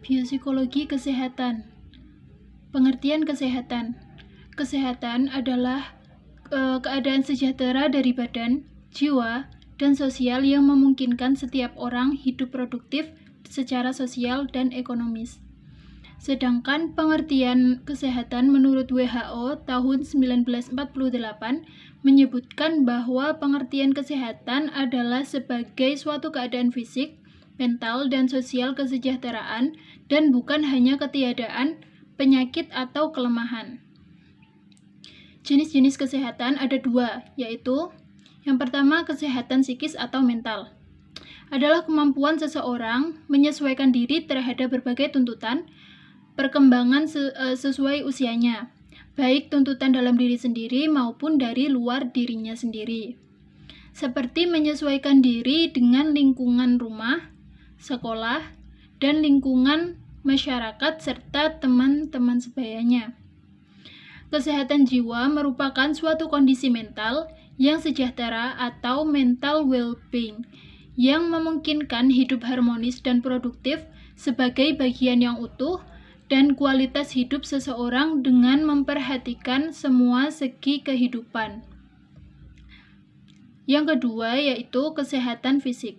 Biopsikologi kesehatan. Pengertian kesehatan. Kesehatan adalah keadaan sejahtera dari badan, jiwa, dan sosial yang memungkinkan setiap orang hidup produktif secara sosial dan ekonomis. Sedangkan pengertian kesehatan menurut WHO tahun 1948 menyebutkan bahwa pengertian kesehatan adalah sebagai suatu keadaan fisik, mental, dan sosial kesejahteraan dan bukan hanya ketiadaan, penyakit, atau kelemahan. Jenis-jenis kesehatan ada dua, yaitu yang pertama kesehatan psikis atau mental. Adalah kemampuan seseorang menyesuaikan diri terhadap berbagai tuntutan perkembangan sesuai usianya, baik tuntutan dalam diri sendiri maupun dari luar dirinya sendiri. Seperti menyesuaikan diri dengan lingkungan rumah, sekolah, dan lingkungan masyarakat serta teman-teman sebayanya. Kesehatan jiwa merupakan suatu kondisi mental yang sejahtera atau mental well-being yang memungkinkan hidup harmonis dan produktif sebagai bagian yang utuh dan kualitas hidup seseorang dengan memperhatikan semua segi kehidupan. Yang kedua yaitu kesehatan fisik.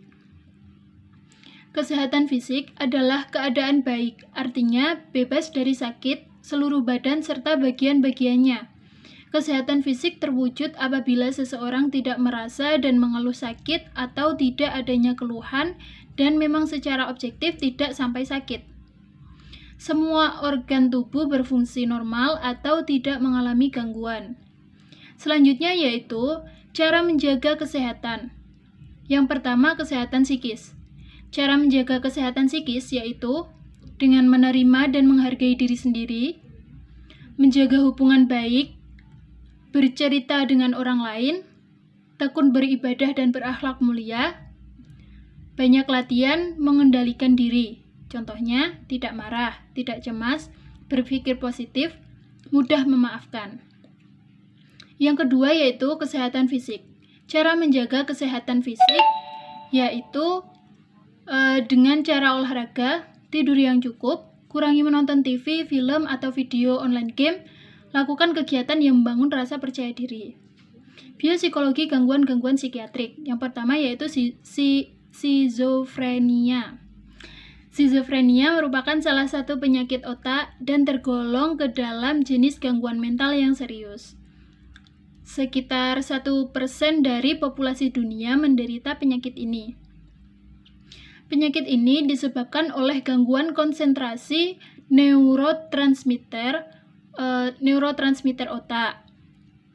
Kesehatan fisik adalah keadaan baik, artinya bebas dari sakit seluruh badan serta bagian-bagiannya. Kesehatan fisik terwujud apabila seseorang tidak merasa dan mengeluh sakit atau tidak adanya keluhan dan memang secara objektif tidak sampai sakit. Semua organ tubuh berfungsi normal atau tidak mengalami gangguan. Selanjutnya yaitu cara menjaga kesehatan. Yang pertama, kesehatan psikis. Cara menjaga kesehatan psikis yaitu dengan menerima dan menghargai diri sendiri, menjaga hubungan baik, bercerita dengan orang lain, tekun beribadah dan berakhlak mulia, banyak latihan mengendalikan diri. Contohnya, tidak marah, tidak cemas, berpikir positif, mudah memaafkan. Yang kedua yaitu kesehatan fisik. Cara menjaga kesehatan fisik yaitu dengan cara olahraga, tidur yang cukup, kurangi menonton TV, film, atau video online game, lakukan kegiatan yang membangun rasa percaya diri. Biopsikologi gangguan-gangguan psikiatrik. Yang pertama yaitu skizofrenia. Skizofrenia merupakan salah satu penyakit otak dan tergolong ke dalam jenis gangguan mental yang serius. Sekitar 1% dari populasi dunia menderita penyakit ini. Penyakit ini disebabkan oleh gangguan konsentrasi neurotransmitter otak,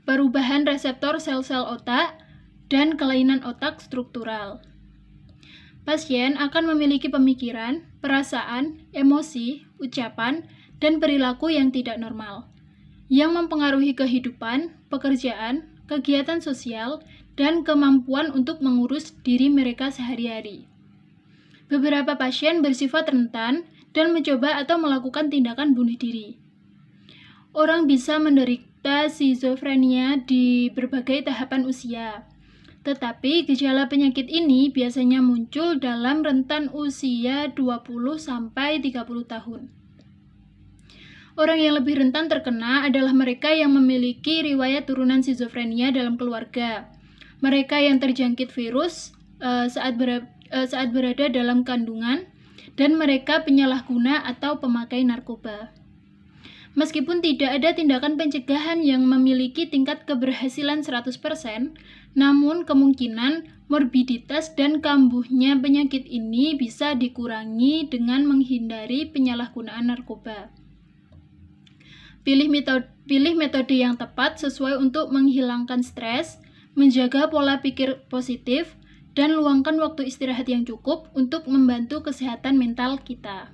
perubahan reseptor sel-sel otak, dan kelainan otak struktural. Pasien akan memiliki pemikiran, perasaan, emosi, ucapan, dan perilaku yang tidak normal, yang mempengaruhi kehidupan, pekerjaan, kegiatan sosial, dan kemampuan untuk mengurus diri mereka sehari-hari. Beberapa pasien bersifat rentan dan mencoba atau melakukan tindakan bunuh diri. Orang bisa menderita skizofrenia di berbagai tahapan usia, tetapi gejala penyakit ini biasanya muncul dalam rentan usia 20-30 tahun. Orang yang lebih rentan terkena adalah mereka yang memiliki riwayat turunan skizofrenia dalam keluarga, mereka yang terjangkit virus saat berada dalam kandungan, dan mereka penyalahguna atau pemakai narkoba. Meskipun tidak ada tindakan pencegahan yang memiliki tingkat keberhasilan 100%, namun kemungkinan morbiditas dan kambuhnya penyakit ini bisa dikurangi dengan menghindari penyalahgunaan narkoba. Pilih metode yang tepat sesuai untuk menghilangkan stres, menjaga pola pikir positif, dan luangkan waktu istirahat yang cukup untuk membantu kesehatan mental kita.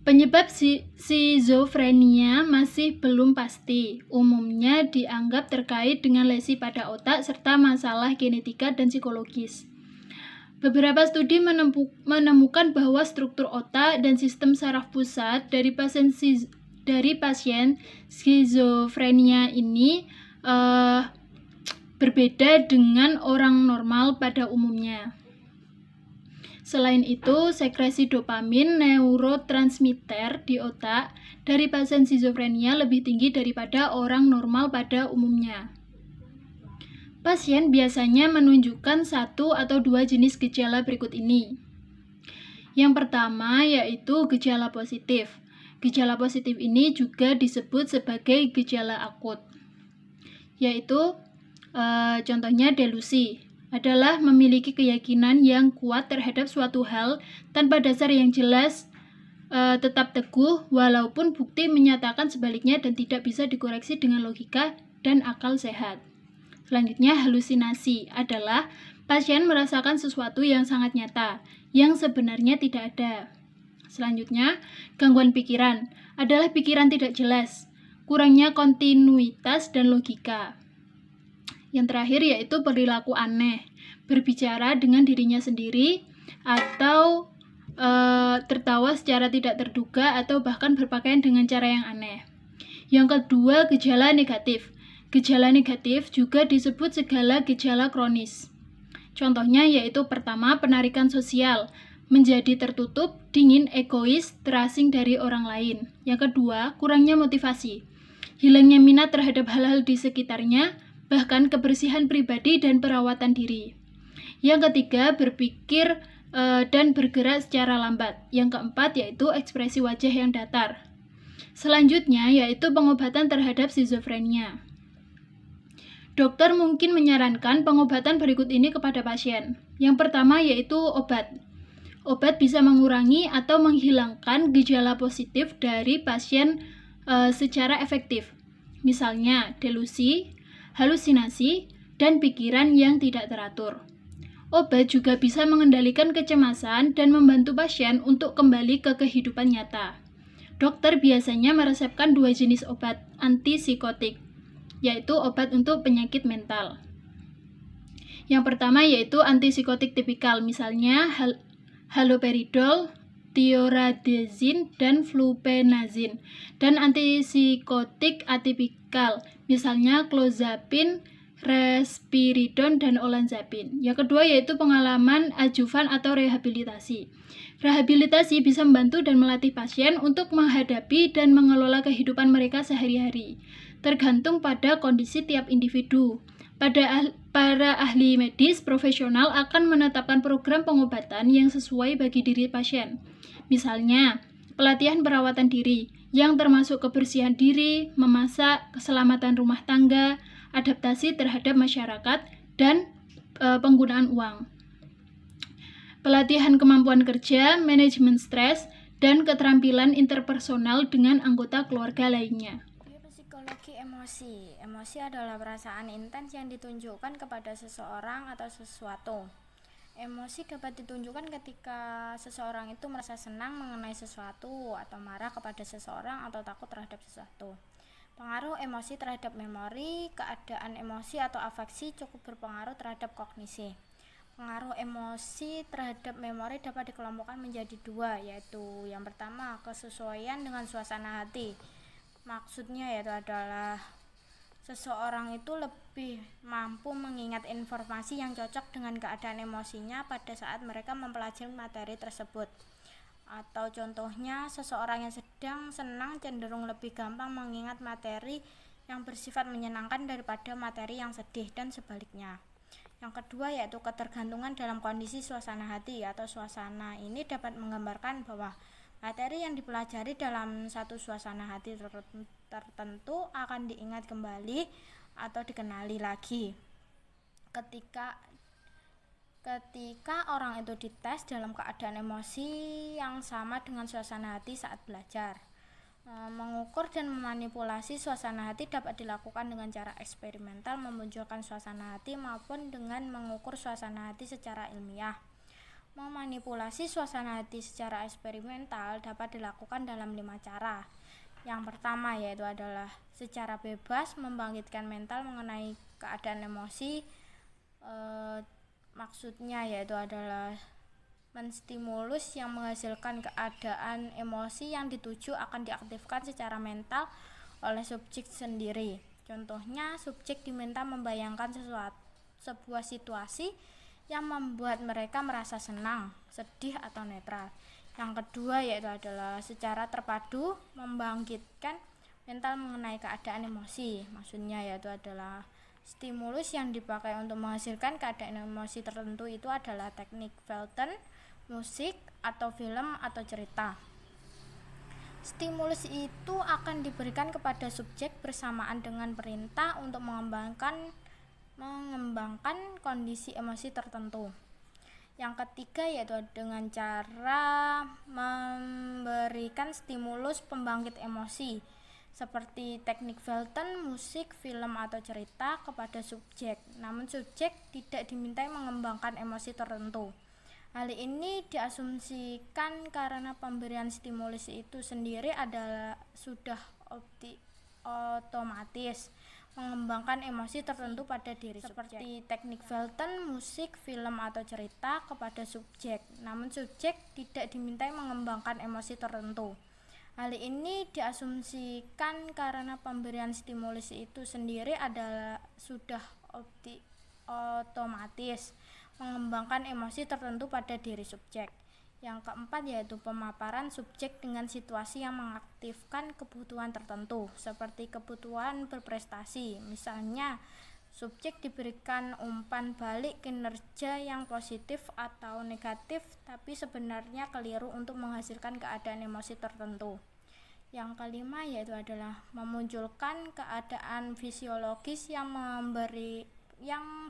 Penyebab skizofrenia masih belum pasti. Umumnya dianggap terkait dengan lesi pada otak serta masalah genetika dan psikologis. Beberapa studi menemukan bahwa struktur otak dan sistem saraf pusat dari pasien skizofrenia ini berbeda dengan orang normal pada umumnya. Selain itu, sekresi dopamin neurotransmitter di otak dari pasien skizofrenia lebih tinggi daripada orang normal pada umumnya. Pasien biasanya menunjukkan satu atau dua jenis gejala berikut ini. Yang pertama yaitu gejala positif. Gejala positif ini juga disebut sebagai gejala akut, yaitu contohnya delusi adalah memiliki keyakinan yang kuat terhadap suatu hal tanpa dasar yang jelas, tetap teguh walaupun bukti menyatakan sebaliknya dan tidak bisa dikoreksi dengan logika dan akal sehat. Selanjutnya, halusinasi adalah pasien merasakan sesuatu yang sangat nyata yang sebenarnya tidak ada. Selanjutnya, gangguan pikiran adalah pikiran tidak jelas, kurangnya kontinuitas dan logika. Yang terakhir yaitu perilaku aneh, berbicara dengan dirinya sendiri atau tertawa secara tidak terduga atau bahkan berpakaian dengan cara yang aneh. Yang kedua, gejala negatif. Gejala negatif juga disebut segala gejala kronis. Contohnya yaitu pertama, penarikan sosial, menjadi tertutup, dingin, egois, terasing dari orang lain. Yang kedua, kurangnya motivasi, hilangnya minat terhadap hal-hal di sekitarnya, bahkan kebersihan pribadi dan perawatan diri. Yang ketiga, berpikir dan bergerak secara lambat. Yang keempat yaitu ekspresi wajah yang datar. Selanjutnya yaitu pengobatan terhadap skizofrenia. Dokter mungkin menyarankan pengobatan berikut ini kepada pasien. Yang pertama yaitu obat. Obat bisa mengurangi atau menghilangkan gejala positif dari pasien secara efektif. Misalnya delusi, halusinasi, dan pikiran yang tidak teratur. Obat juga bisa mengendalikan kecemasan dan membantu pasien untuk kembali ke kehidupan nyata. Dokter biasanya meresepkan dua jenis obat antipsikotik, yaitu obat untuk penyakit mental. Yang pertama yaitu antipsikotik tipikal, misalnya haloperidol, tioradazin, dan fluphenazin. Dan antipsikotik atipikal, misalnya clozapine, respiridon, dan olanzapin. Yang kedua yaitu pengalaman adjuvan atau rehabilitasi. Rehabilitasi bisa membantu dan melatih pasien untuk menghadapi dan mengelola kehidupan mereka sehari-hari, tergantung pada kondisi tiap individu. Para ahli medis profesional akan menetapkan program pengobatan yang sesuai bagi diri pasien. Misalnya, pelatihan perawatan diri yang termasuk kebersihan diri, memasak, keselamatan rumah tangga, adaptasi terhadap masyarakat, dan penggunaan uang. Pelatihan kemampuan kerja, manajemen stres, dan keterampilan interpersonal dengan anggota keluarga lainnya. Psikologi emosi. Emosi adalah perasaan intens yang ditunjukkan kepada seseorang atau sesuatu. Emosi dapat ditunjukkan ketika seseorang itu merasa senang mengenai sesuatu atau marah kepada seseorang atau takut terhadap sesuatu. Pengaruh emosi terhadap memori, keadaan emosi atau afeksi cukup berpengaruh terhadap kognisi. Pengaruh emosi terhadap memori dapat dikelompokkan menjadi dua, yaitu yang pertama kesesuaian dengan suasana hati. Maksudnya yaitu adalah seseorang itu lebih mampu mengingat informasi yang cocok dengan keadaan emosinya pada saat mereka mempelajari materi tersebut. Atau contohnya, seseorang yang sedang senang cenderung lebih gampang mengingat materi yang bersifat menyenangkan daripada materi yang sedih, dan sebaliknya. Yang kedua yaitu ketergantungan dalam kondisi suasana hati, atau suasana ini dapat menggambarkan bahwa materi yang dipelajari dalam satu suasana hati tertentu akan diingat kembali atau dikenali lagi. Ketika orang itu dites dalam keadaan emosi yang sama dengan suasana hati saat belajar. Mengukur dan memanipulasi suasana hati dapat dilakukan dengan cara eksperimental memunculkan suasana hati maupun dengan mengukur suasana hati secara ilmiah. Memanipulasi suasana hati secara eksperimental dapat dilakukan dalam 5 cara. Yang pertama yaitu adalah secara bebas membangkitkan mental mengenai keadaan emosi. Maksudnya yaitu adalah menstimulus yang menghasilkan keadaan emosi yang dituju akan diaktifkan secara mental oleh subjek sendiri. Contohnya, subjek diminta membayangkan sebuah situasi yang membuat mereka merasa senang, sedih atau netral. Yang kedua yaitu adalah secara terpadu membangkitkan mental mengenai keadaan emosi. Maksudnya yaitu adalah stimulus yang dipakai untuk menghasilkan keadaan emosi tertentu itu adalah teknik Felton, musik, atau film atau cerita. Stimulus itu akan diberikan kepada subjek bersamaan dengan perintah untuk mengembangkan kondisi emosi tertentu. Yang ketiga yaitu dengan cara memberikan stimulus pembangkit emosi seperti teknik Felton, musik, film, atau cerita kepada subjek. Namun subjek tidak dimintai mengembangkan emosi tertentu. Hal ini diasumsikan karena pemberian stimulus itu sendiri adalah sudah otomatis mengembangkan emosi tertentu pada diri subjek. Seperti teknik Felton, musik, film, atau cerita kepada subjek. Namun subjek tidak dimintai mengembangkan emosi tertentu. Hal ini diasumsikan karena pemberian stimulus itu sendiri adalah sudah otomatis mengembangkan emosi tertentu pada diri subjek. Yang keempat yaitu pemaparan subjek dengan situasi yang mengaktifkan kebutuhan tertentu, seperti kebutuhan berprestasi. Misalnya, subjek diberikan umpan balik kinerja yang positif atau negatif, tapi sebenarnya keliru untuk menghasilkan keadaan emosi tertentu. Yang kelima yaitu adalah memunculkan keadaan fisiologis yang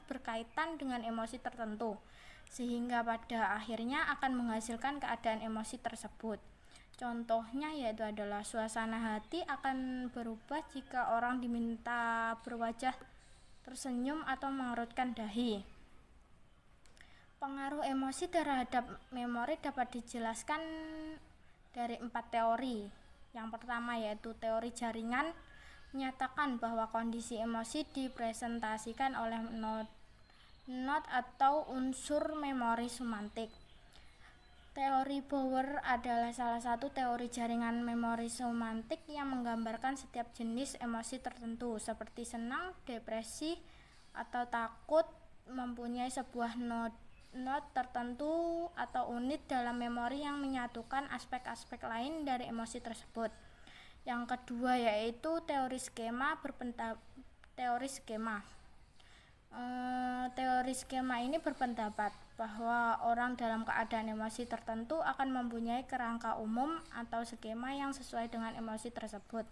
berkaitan dengan emosi tertentu, sehingga pada akhirnya akan menghasilkan keadaan emosi tersebut. Contohnya yaitu adalah suasana hati akan berubah jika orang diminta berwajah tersenyum atau mengerutkan dahi. Pengaruh emosi terhadap memori dapat dijelaskan dari 4 teori. Yang pertama yaitu teori jaringan menyatakan bahwa kondisi emosi dipresentasikan oleh not atau unsur memori semantik. Teori Bower adalah salah satu teori jaringan memori semantik yang menggambarkan setiap jenis emosi tertentu seperti senang, depresi, atau takut mempunyai sebuah not tertentu atau unit dalam memori yang menyatukan aspek-aspek lain dari emosi tersebut. Yang kedua yaitu teori skema. Teori skema ini berpendapat bahwa orang dalam keadaan emosi tertentu akan mempunyai kerangka umum atau skema yang sesuai dengan emosi tersebut.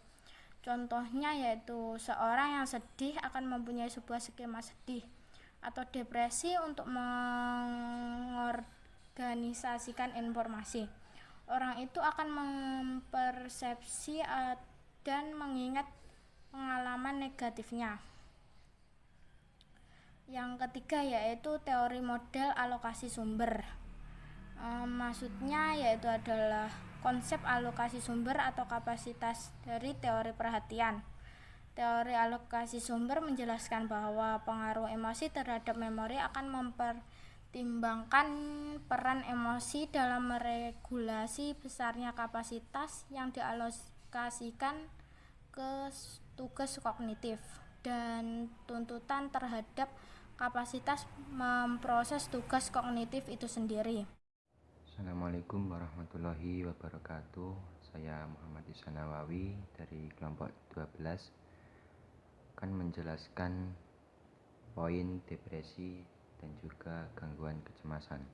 Contohnya yaitu seorang yang sedih akan mempunyai sebuah skema sedih, atau depresi untuk mengorganisasikan informasi. Orang itu akan mempersepsi dan mengingat pengalaman negatifnya. Yang ketiga yaitu teori model alokasi sumber. Maksudnya yaitu adalah konsep alokasi sumber atau kapasitas dari teori perhatian. Teori alokasi sumber menjelaskan bahwa pengaruh emosi terhadap memori akan mempertimbangkan peran emosi dalam meregulasi besarnya kapasitas yang dialokasikan ke tugas kognitif dan tuntutan terhadap kapasitas memproses tugas kognitif itu sendiri. Assalamualaikum warahmatullahi wabarakatuh. Saya Muhammad Ihsan Nawawi dari kelompok 12 akan menjelaskan poin depresi dan juga gangguan kecemasan.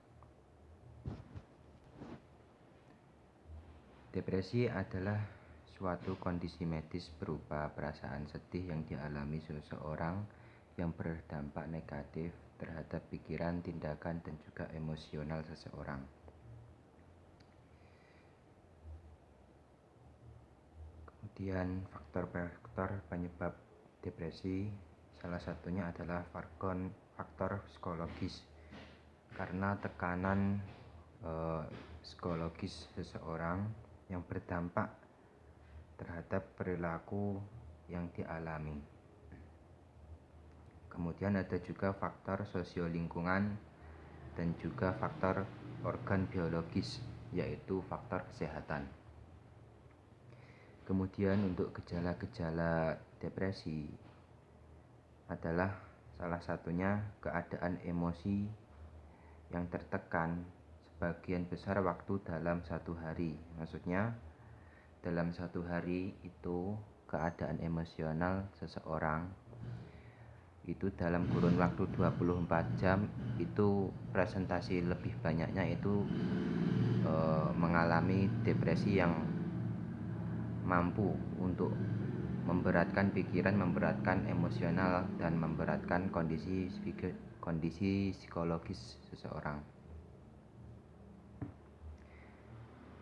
Depresi adalah suatu kondisi medis berupa perasaan sedih yang dialami seseorang yang berdampak negatif terhadap pikiran, tindakan, dan juga emosional seseorang. Kemudian faktor-faktor penyebab depresi salah satunya adalah faktor psikologis, karena tekanan psikologis seseorang yang berdampak terhadap perilaku yang dialami. Kemudian ada juga faktor sosiolingkungan dan juga faktor organ biologis, yaitu faktor kesehatan. Kemudian untuk gejala-gejala depresi adalah salah satunya keadaan emosi yang tertekan sebagian besar waktu dalam satu hari. Maksudnya dalam satu hari itu keadaan emosional seseorang itu dalam kurun waktu 24 jam itu presentasi lebih banyaknya itu mengalami depresi yang mampu untuk memberatkan pikiran, memberatkan emosional, dan memberatkan kondisi psikologis seseorang.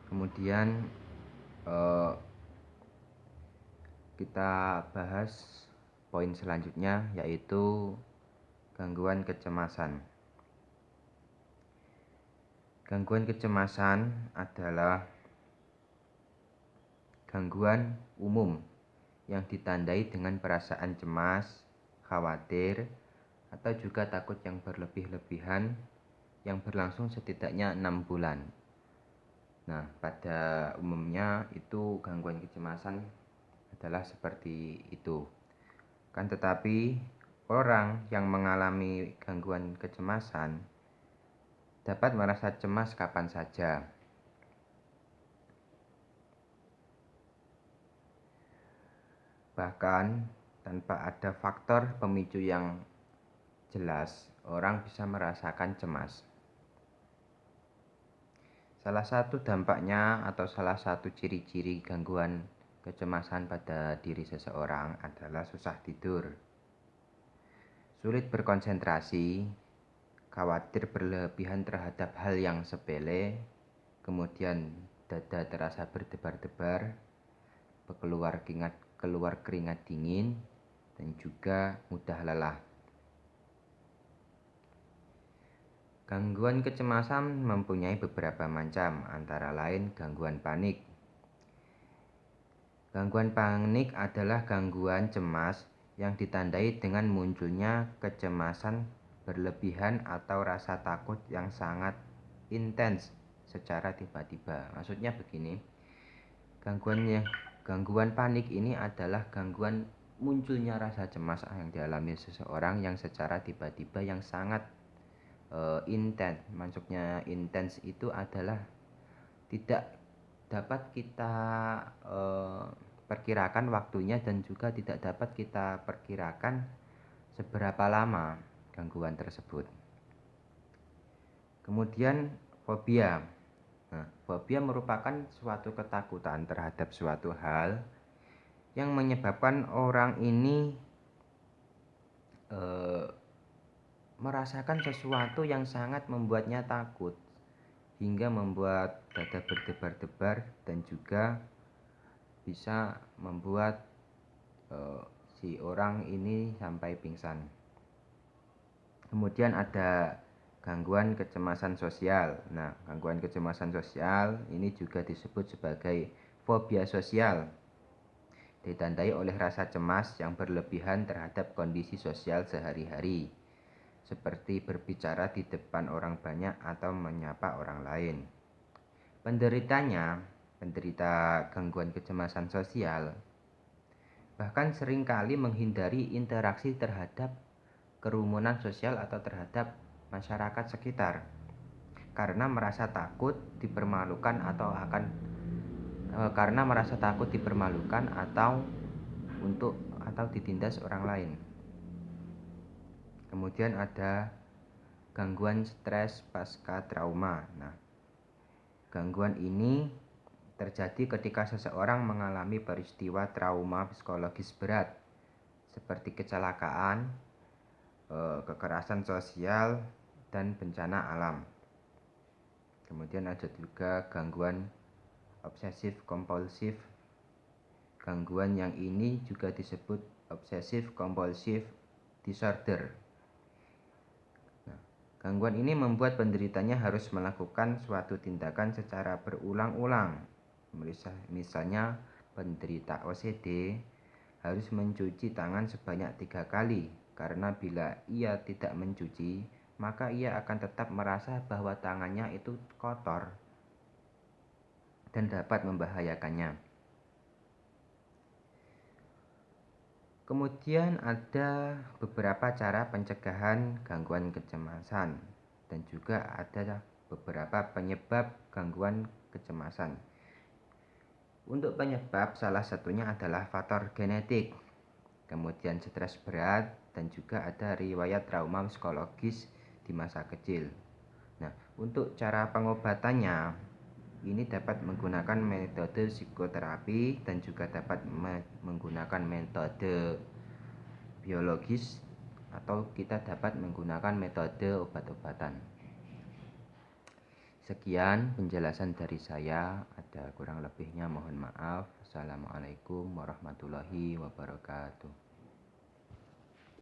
Kemudian kita bahas poin selanjutnya, yaitu gangguan kecemasan. Gangguan kecemasan adalah gangguan umum yang ditandai dengan perasaan cemas, khawatir, atau juga takut yang berlebih-lebihan yang berlangsung setidaknya 6 bulan. Nah, pada umumnya itu gangguan kecemasan adalah seperti itu. Kan tetapi orang yang mengalami gangguan kecemasan dapat merasa cemas kapan saja. Bahkan tanpa ada faktor pemicu yang jelas, orang bisa merasakan cemas. Salah satu dampaknya atau salah satu ciri-ciri gangguan kecemasan pada diri seseorang adalah susah tidur, sulit berkonsentrasi, khawatir berlebihan terhadap hal yang sepele, kemudian dada terasa berdebar-debar, keluar keringat dingin, dan juga mudah lelah. Gangguan kecemasan mempunyai beberapa macam, antara lain gangguan panik. Gangguan panik adalah gangguan cemas yang ditandai dengan munculnya kecemasan berlebihan atau rasa takut yang sangat intens secara tiba-tiba. Maksudnya begini, gangguan panik ini adalah gangguan munculnya rasa cemas yang dialami seseorang yang secara tiba-tiba yang sangat intens. Maksudnya intens itu adalah tidak dapat kita perkirakan waktunya dan juga tidak dapat kita perkirakan seberapa lama gangguan tersebut. Kemudian fobia. Nah, fobia merupakan suatu ketakutan terhadap suatu hal yang menyebabkan orang ini merasakan sesuatu yang sangat membuatnya takut, hingga membuat dada berdebar-debar dan juga bisa membuat si orang ini sampai pingsan. Kemudian ada gangguan kecemasan sosial. Nah, gangguan kecemasan sosial ini juga disebut sebagai fobia sosial. Ditandai oleh rasa cemas yang berlebihan terhadap kondisi sosial sehari-hari, seperti berbicara di depan orang banyak atau menyapa orang lain. Penderita gangguan kecemasan sosial bahkan seringkali menghindari interaksi terhadap kerumunan sosial atau terhadap masyarakat sekitar karena merasa takut dipermalukan atau ditindas orang lain. Kemudian ada gangguan stres pasca trauma. Nah, gangguan ini terjadi ketika seseorang mengalami peristiwa trauma psikologis berat seperti kecelakaan, kekerasan sosial, dan bencana alam. Kemudian ada juga gangguan obsesif kompulsif. Gangguan yang ini juga disebut obsesif kompulsif disorder. Nah, gangguan ini membuat penderitanya harus melakukan suatu tindakan secara berulang-ulang. Misalnya penderita OCD harus mencuci tangan sebanyak 3 kali, karena bila ia tidak mencuci, maka ia akan tetap merasa bahwa tangannya itu kotor dan dapat membahayakannya. Kemudian ada beberapa cara pencegahan gangguan kecemasan dan juga ada beberapa penyebab gangguan kecemasan. Untuk penyebab, salah satunya adalah faktor genetik, kemudian stres berat, dan juga ada riwayat trauma psikologis di masa kecil. Nah, untuk cara pengobatannya, ini dapat menggunakan metode psikoterapi dan juga dapat menggunakan metode biologis, atau kita dapat menggunakan metode obat-obatan. Sekian penjelasan dari saya, ada kurang lebihnya mohon maaf. Assalamualaikum warahmatullahi wabarakatuh.